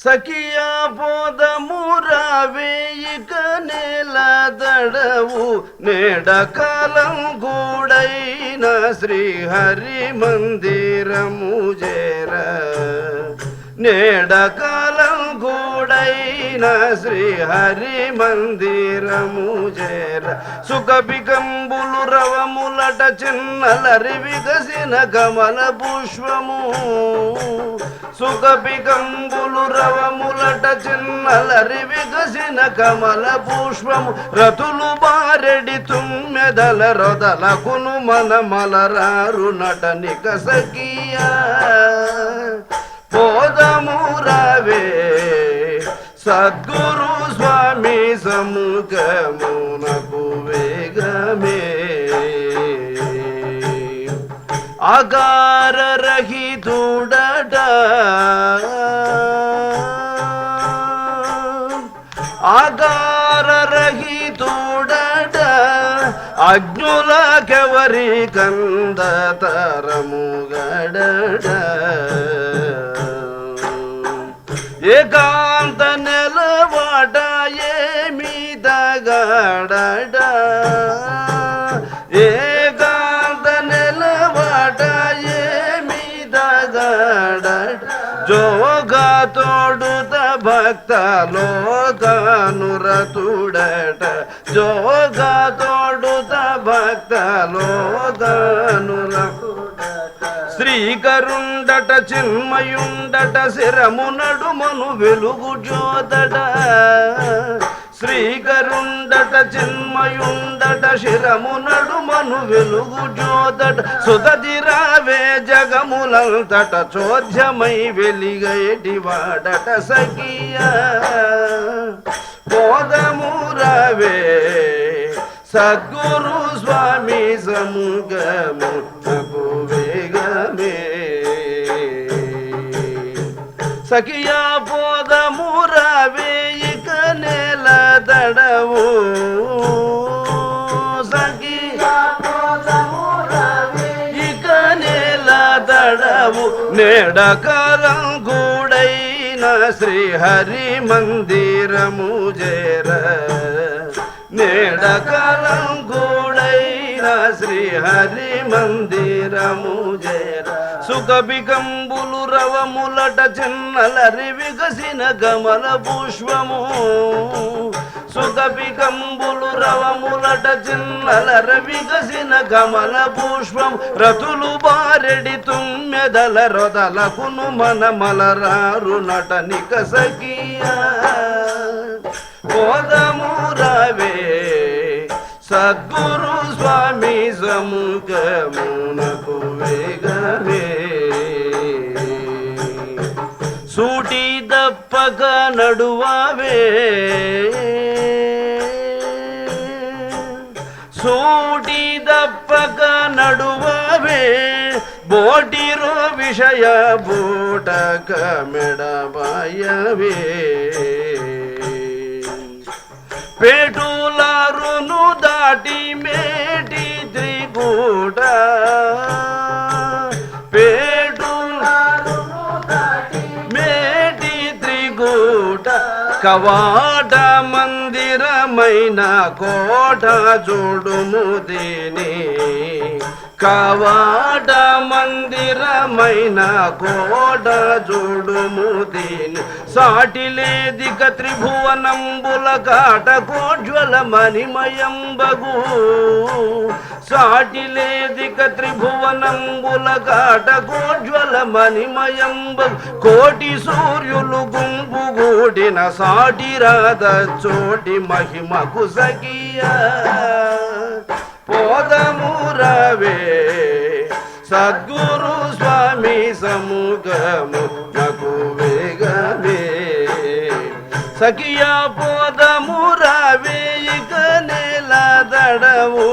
సఖియ పోదమురావే ఇక నేలదడవు నేడకాలం గూడైన శ్రీహరి మందిరము చేర నేడకాలం గూడైన శ్రీహరి మందిరము చేర సుఖపికంబులు రవములట చిన్నలరి వికసిన కమల పుష్పము సుఖపికంబులు రవములట చిన్నలరి వికసిన కమల పుష్పము రతులు బారెడి తుమ్మెదల రొదలకును మన మలరారు నటనిక సఖియా పోదమురావే సద్గురు స్వామి సముఖమునకు వేగమే ఆగార రహితుడట ఆగార రహితుడట అజ్ఞులకెవరి కందతరము గడడ ఏకాంత నెలవాడ ఏమి దగడ ఏకాంత నెలవాడ ఏమి దగడ జోగా తోడుత భక్త లోకానురతుడట జోగా తోడుత భక్త లోకానురతుడట శ్రీకరుండట చిన్మయుండట శిరము నడుమను వెలుగు జ్యోతట శ్రీకరుండట చిన్మయుండట శిరము నడుమను వెలుగు జ్యోతట సుదతి రావే జగములంతట చోద్యమై వెలిగేటి వాడట సఖియా పోదమురావే సద్గురు స్వామి సముఖమునకు వేగమే సఖియా పోదమురావే ఇక నేలదడవు సఖియా పోదమురావే ఇక నేలదడవు నేడకాలం గూడైన శ్రీహరి మందిరము చేర నేడకాలం గూడైన శ్రీహరి మందిరము చేర సుఖపికంబులు రవములట చిన్నలరి వికసిన కమల పుష్పము సుఖపికంబులు రవములట చిన్నలరి వికసిన కమల పుష్పం రతులు బారెడి తుమ్మెదల రొదలకును మన మలరారు నటనిక సఖియా పోదమురావే సద్గురు స్వామి సముఖమునకు వేగమే సూటి దప్పక నడువావే సూటి దప్పక నడువావే బోటిరో విషయ బోటక మెడబాయవే పేటులారును దాటి మేటి త్రికూట పేటులారును దాటి మేటి త్రికూట కవాట మందిరమైన కోట చూడుము దీని కవాట మందిరమైన కోట చూడుము దీని సాటిలేదిక త్రిభువనంబుల కాట కోజ్వల మణిమయంబగు సాటిలేదిక త్రిభువనంబుల కాట కోజ్వల మణిమయంబగు కోటి సూర్యులు గుంపుగూడిన సాటి రాధ చోటి మహిమకు సఖియా పోదమురావే సద్గురు స్వామి సముఖమునకు వేగమే సఖియా పోదమురావే ఇక నేలదడవు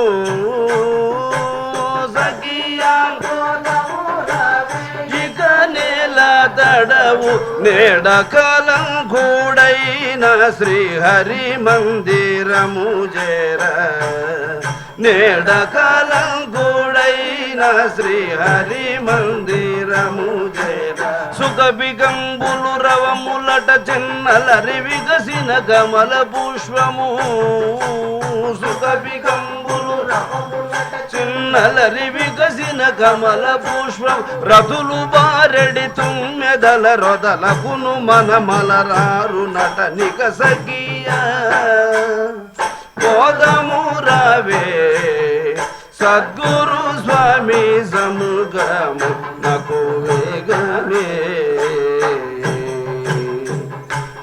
సఖియా పోదమురావే ఇక నేలదడవు నేడకాలం గూడైన శ్రీహరి మందిరము చేర నేడకాలం గూడైన శ్రీహరి మందిరము చేర సుఖబిగంబులు రవములట చిన్నలరి విగసిన కమల పుష్పము సుఖబిగంబులు చిన్నలరి విగసిన కమల పుష్పం రతులు బారెడి తుమ్మెదల రొదలకును మనమలరారు నటనిక సఖియ పోదము రావే సద్గురు స్వామి సముగము నకు వేగమే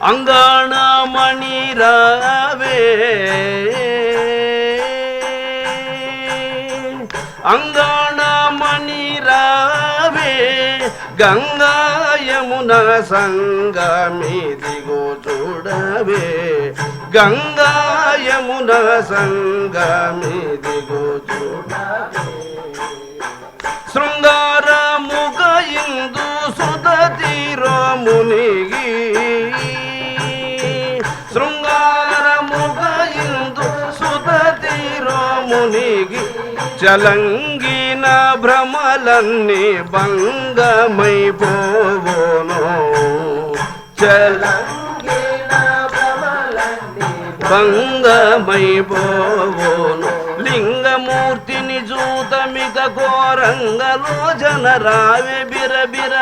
అంగణమణి రావే అంగణమణి రావే గంగా యమున సంగమిదిగో చూడవే గంగా యమున సంగమిదిగో చూడవే శృంగారముగ ఇందు సుధీరో మునిగి శృంగారముగ ఇందు సుధీరో మునిగి చలంగిన భ్రమలన్నీ భంగమైపోవును చలంగిన భ్రమలన్నీ భంగమైపోవును లింగమూర్తిని జూతమిక ఘోరంగలో జనరావే బిరబిర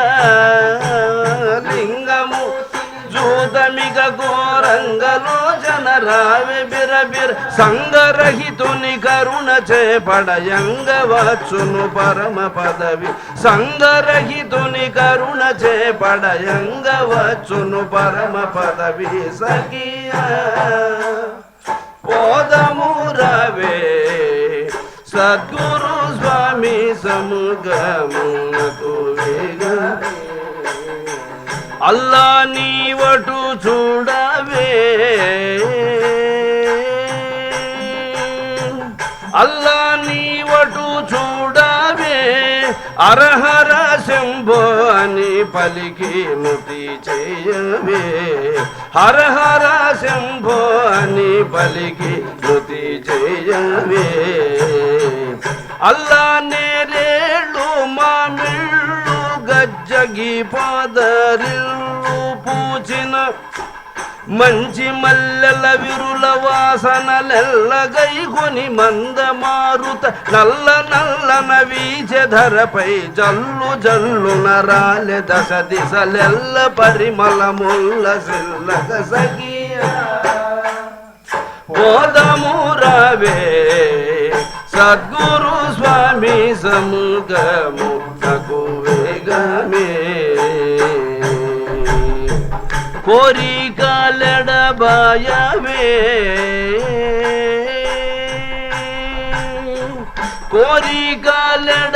లింగము జూతమిక ఘోరంగలో జనరావే బిరబిర సంగరహితుని కరుణ చేపడయంగ వచ్చును పరమ పదవి సంగరహితుని కరుణ చేపడయంగ వచ్చును పరమ పదవి సఖియా పోదము రవే సద్గురు స్వామి సముగమునకు వేగమే అల్లా నీవటు చూడవే అల్లా నీవటు చూడవే అరహర శంభో అని పలికి నుతి చేయవే హరహర శంభో అని పలికి నుతి చేయవే అల్లా నేరేళ్ళు మామిళ్ళు గజ్జగి పాదరిల్లు పూచిన మంచి మల్లెల విరుల వాసనలెల్లగై కొని మంద మారుత నల్ల నల్లన వీచెధరపై జల్లు జల్లున రాలె దశ దిశలెల్ల పరిమళముల్ల సిల్లగ సఖియా పోదము రావే సద్గురు స్వామి సముగము నకు వేగమే కోరికలెడబాయవే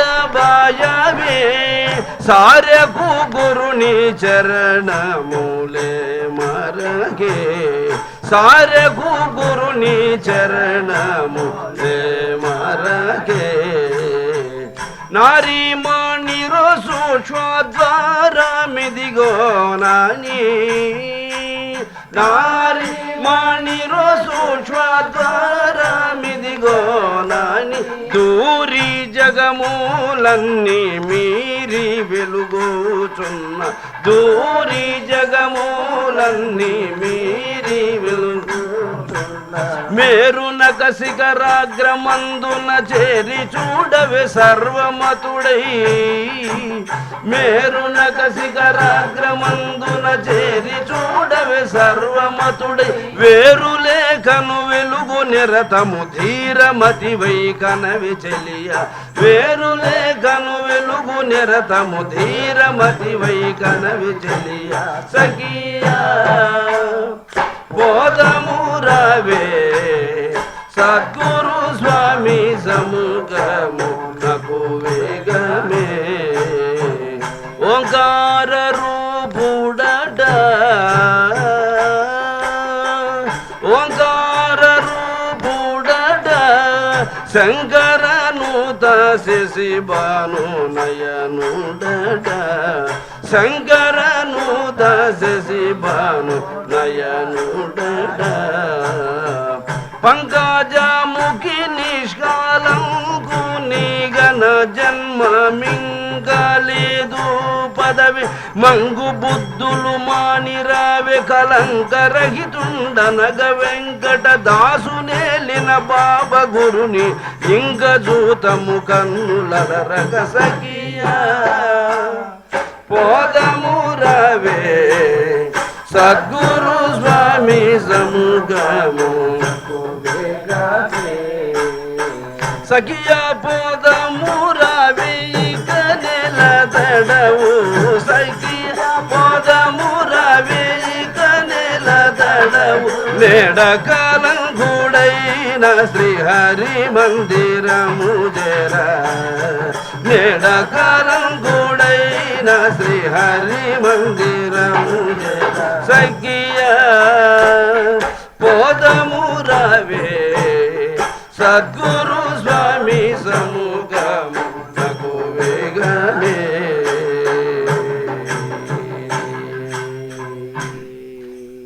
కోరికలెడబాయవే సారెకు గురుని చరణములే మరగే సారెకు గురుని చరణములే మరగే నారీ మాణిరో సూక్ష్మద్వారమిదిగో నాని నారీ మాణిరో సూక్ష్మద్వారమిదిగో నాని దూరి జగములన్నీ మీరి వెలుగుచున్న దూరి జగములన్నీ మీరి వెలుగుచున్న మేరునక శిఖరాగ్రమందున చేరి చూడవే సర్వమతుడై మేరునక శిఖరాగ్రమందున చేరి చూడవే సర్వమతుడై వేరు లేఖను వెలుగు నిరతము ధీరమతి వై కనవి చెలియ వేరు లేఖను వెలుగు నిరతము ధీరమతి వై కనవి చెలియ సఖియా పోదము రావే సద్గురు స్వామి సముగము నకు వేగమే ఓంకార రూపుడట ఓంకార రూపుడట శంకరనుత శశిబాను నయనుడట శంకరనుత శశిబాను నయనుడట పంకజముఖి నిష్కాలంకు నిగన జన్మ మింగలేదు పదవి మంగు బుద్ధులు మానిరావే కలంకరహితుండనగ వెంకట దాసునేలిన బాబ గురుని ఇంక జూతము కన్నులరగ సఖియా పోదమురవే సద్గురు స్వామి సముగము సఖియా పోదమురవే ఇక నెలదడవు సఖియా పోదమురవే ఇక నెలదడవు నేడకాలం గూడైన శ్రీహరి మందిరము జరా నేడకాలం గూడైన శ్రీహరి మందిరము జరా సఖియా పోదమురవే సద్గురు స్వామి